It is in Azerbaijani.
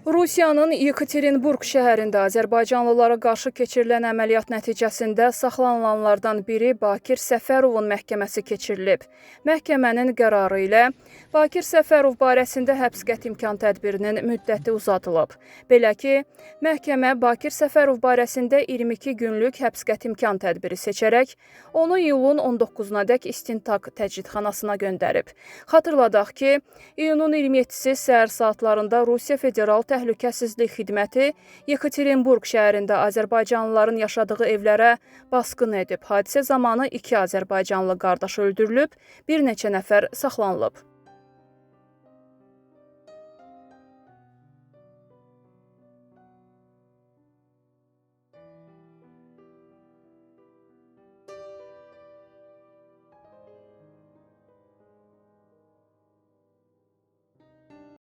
Rusiyanın Yekaterinburg şəhərində azərbaycanlılara qarşı keçirilən əməliyyat nəticəsində saxlanılanlardan biri Bakir Səfərovun məhkəməsi keçirilib. Məhkəmənin qərarı ilə Bakir Səfərov barəsində həbs qəti imkan tədbirinin müddəti uzadılıb. Belə ki, məhkəmə Bakir Səfərov barəsində 22 günlük həbs qəti imkan tədbiri seçərək, onu iyulun 19-nadək istintaq təcridxanasına göndərib. Xatırladaq ki, iyunun 27-si səhər saatlarında Rusiya Federal Təhlükəsizlik Xidməti Yekaterinburg şəhərində azərbaycanlıların yaşadığı evlərə basqın edib. Hadisə zamanı 2 azərbaycanlı qardaş öldürülüb, bir neçə nəfər saxlanılıb.